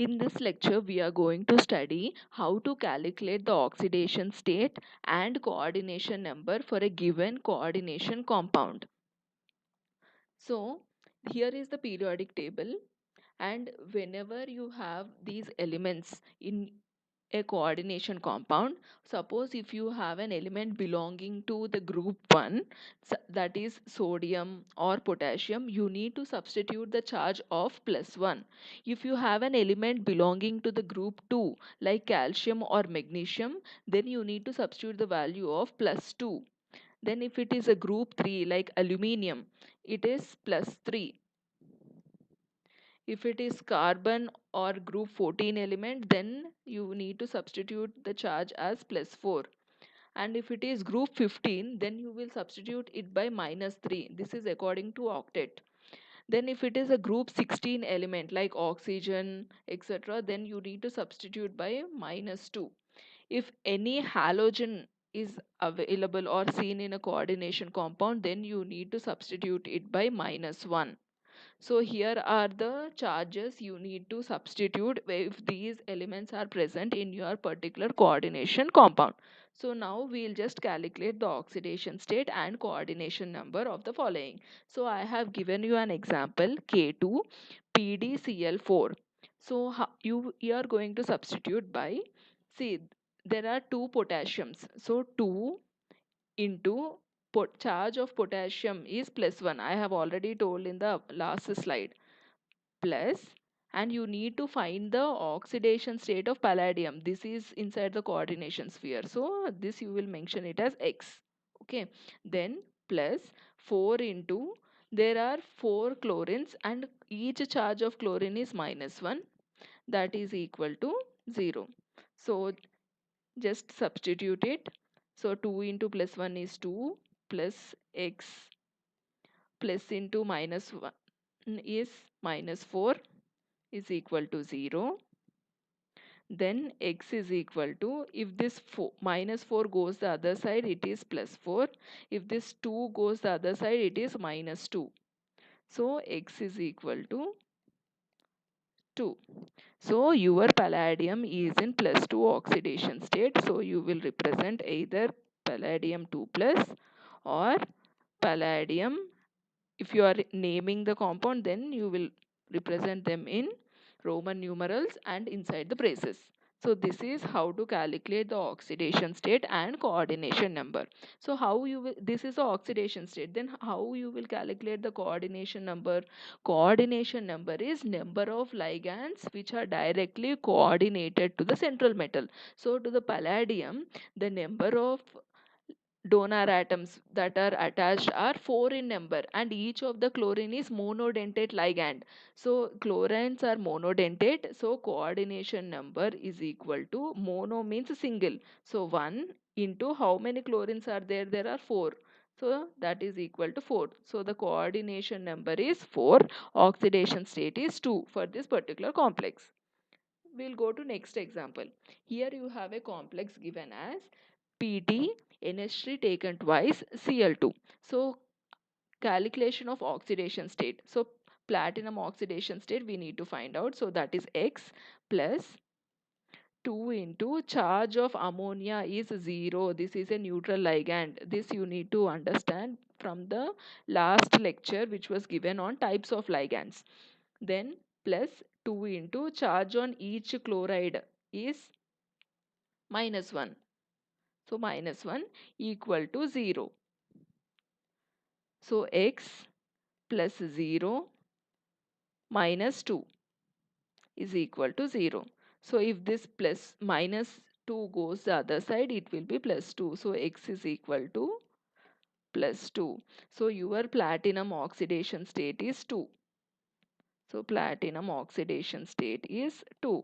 In this lecture, we are going to study how to calculate the oxidation state and coordination number for a given coordination compound. So, here is the periodic table, and whenever you have these elements in a coordination compound, suppose if you have an element belonging to the group 1, that is sodium or potassium, you need to substitute the charge of +1. If you have an element belonging to the group 2 like calcium or magnesium, then you need to substitute the value of +2. Then if it is a group 3 like aluminium, it is +3. If it is carbon or group 14 element, then you need to substitute the charge as +4. And if it is group 15, then you will substitute it by -3. This is according to octet. Then if it is a group 16 element like oxygen, etc., then you need to substitute by -2. If any halogen is available or seen in a coordination compound, then you need to substitute it by -1. So here are the charges you need to substitute if these elements are present in your particular coordination compound. So now we'll just calculate the oxidation state and coordination number of the following. So I have given you an example K2 PdCl4. So you are going to substitute by, see, there are two potassiums. So 2 into charge of potassium is +1. I have already told in the last slide. Plus, and you need to find the oxidation state of palladium. This is inside the coordination sphere. So this you will mention it as X. Okay. Then plus 4 into, there are 4 chlorines and each charge of chlorine is -1. That is equal to 0. So just substitute it. So 2 into +1 is 2 plus X plus into -1 is -4 is equal to 0. Then X is equal to, if this -4 goes the other side, it is +4. If this 2 goes the other side, it is -2. So X is equal to 2. So your palladium is in +2 oxidation state. So you will represent either palladium 2 plus or palladium. If you are naming the compound, then you will represent them in Roman numerals and inside the braces. So this is how to calculate the oxidation state and coordination number. So how you will, this is the oxidation state, then how you will calculate the coordination number? Coordination number is number of ligands which are directly coordinated to the central metal. So to the palladium, the number of donor atoms that are attached are 4 in number, and each of the chlorine is monodentate ligand. So chlorines are monodentate, so coordination number is equal to, mono means single, so 1 into how many chlorines are there? There are 4. So that is equal to 4. So the coordination number is 4. Oxidation state is 2 for this particular complex. We'll go to next example. Here you have a complex given as Pt NH3 taken twice Cl2. So calculation of oxidation state. So platinum oxidation state we need to find out. So that is X plus 2 into charge of ammonia is 0. This is a neutral ligand. This you need to understand from the last lecture which was given on types of ligands. Then plus 2 into charge on each chloride is -1. So -1 equal to 0. So X plus 0 minus 2 is equal to 0. So if this plus -2 goes the other side, it will be +2. So X is equal to +2. So your platinum oxidation state is 2. So platinum oxidation state is 2.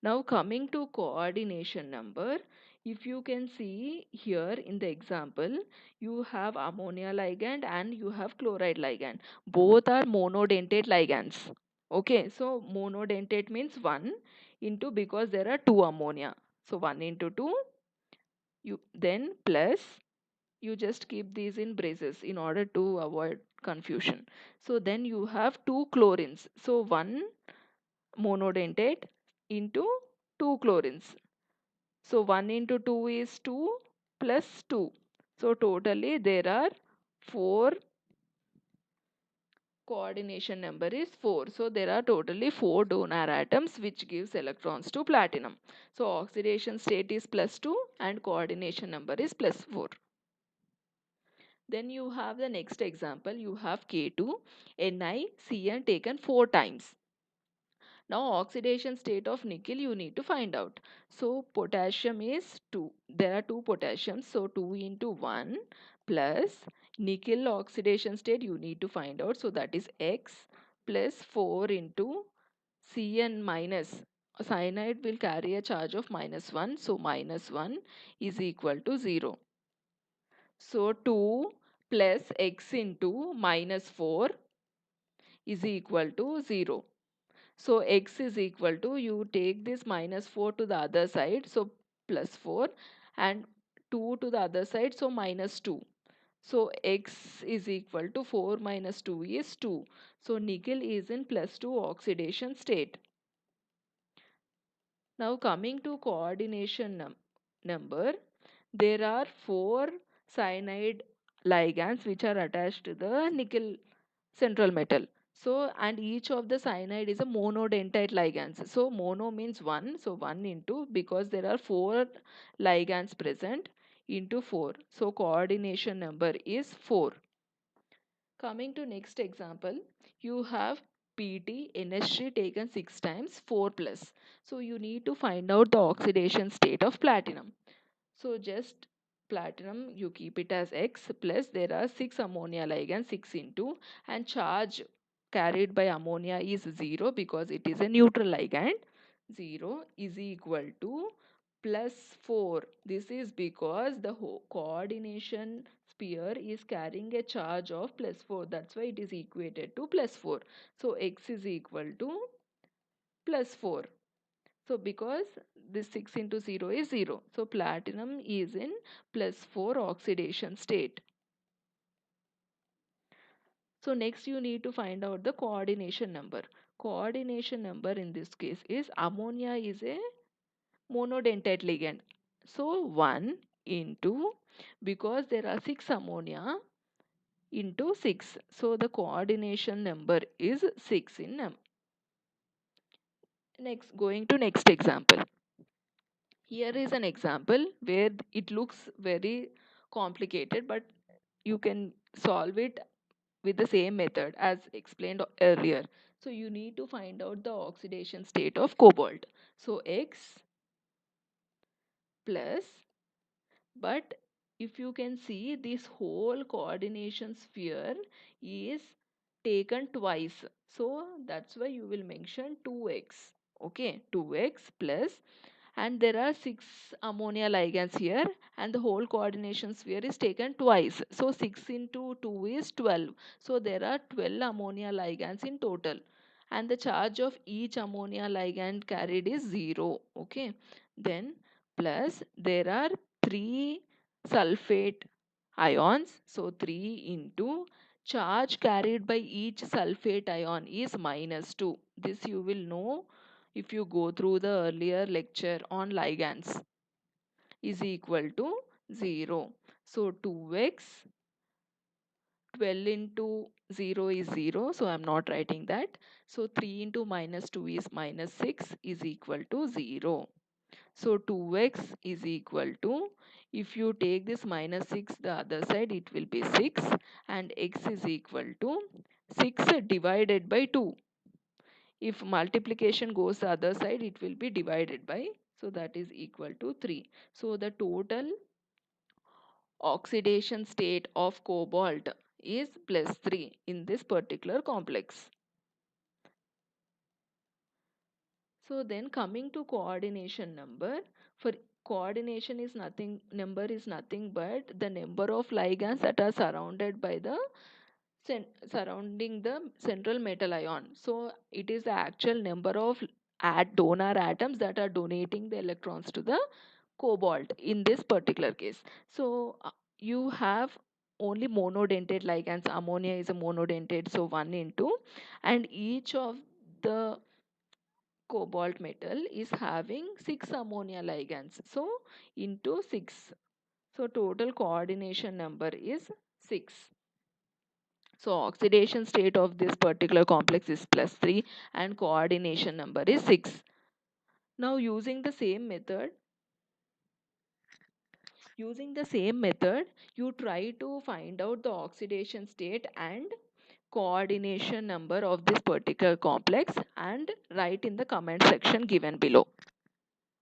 Now coming to coordination number, if you can see here in the example, you have ammonia ligand and you have chloride ligand. Both are monodentate ligands. Okay, so monodentate means 1 into, because there are 2 ammonia. So 1 into 2, you then plus, you just keep these in braces in order to avoid confusion. So then you have 2 chlorines. So 1 monodentate, into 2 chlorines. So 1 into 2 is 2 plus 2. So totally there are 4, coordination number is 4. So there are totally 4 donor atoms which gives electrons to platinum. So oxidation state is plus 2 and coordination number is plus 4. Then you have the next example. You have K2 NiCN taken 4 times. Now oxidation state of nickel you need to find out. So potassium is 2. There are 2 potassiums. So 2 into 1 plus nickel oxidation state you need to find out. So that is X plus 4 into Cn minus. Cyanide will carry a charge of minus 1. So minus 1 is equal to 0. So 2 plus X into minus 4 is equal to 0. So x is equal to, you take this minus 4 to the other side, so plus 4, and 2 to the other side, so minus 2. So x is equal to 4 minus 2 is 2. So nickel is in plus 2 oxidation state. Now coming to coordination number, there are 4 cyanide ligands which are attached to the nickel central metal. So, and each of the cyanide is a monodentite ligands. So, mono means 1. So, 1 into, because there are 4 ligands present, into 4. So, coordination number is 4. Coming to next example, you have PT NH3 taken 6 times 4 plus. So, you need to find out the oxidation state of platinum. So just platinum you keep it as X plus there are 6 ammonia ligands 6 into, and charge carried by ammonia is 0 because it is a neutral ligand. 0 is equal to plus 4. This is because the coordination sphere is carrying a charge of plus 4. That's why it is equated to plus 4. So X is equal to plus 4. So because this 6 into 0 is 0. So platinum is in plus 4 oxidation state. So next you need to find out the coordination number. Coordination number in this case is ammonia is a monodentite ligand. So 1 into, because there are 6 ammonia into 6. So the coordination number is 6 in next, going to next example. Here is an example where it looks very complicated, but you can solve it with the same method as explained earlier. So you need to find out the oxidation state of cobalt. So X plus, but if you can see this whole coordination sphere is taken twice. So that's why you will mention 2x. Okay, 2x plus, and there are 6 ammonia ligands here, and the whole coordination sphere is taken twice. So 6 into 2 is 12. So there are 12 ammonia ligands in total, and the charge of each ammonia ligand carried is 0. Okay, then plus there are 3 sulfate ions. So 3 into, charge carried by each sulfate ion is minus 2. This you will know if you go through the earlier lecture on ligands, is equal to 0. So 2x, 12 into 0 is 0. So I'm not writing that. So 3 into minus 2 is minus 6 is equal to 0. So 2x is equal to, if you take this minus 6 the other side, it will be 6, and x is equal to 6 divided by 2. If multiplication goes the other side, it will be divided by, so that is equal to 3. So the total oxidation state of cobalt is plus 3 in this particular complex. So then coming to coordination number, for coordination is nothing, number is nothing but the number of ligands that are surrounded by the surrounding the central metal ion. So it is the actual number of donor atoms that are donating the electrons to the cobalt in this particular case. So you have only monodentate ligands. Ammonia is a monodentate, so 1 into, and each of the cobalt metal is having 6 ammonia ligands. So into 6. So total coordination number is 6. So oxidation state of this particular complex is +3 and coordination number is 6. Now using the same method, you try to find out the oxidation state and coordination number of this particular complex and write in the comment section given below.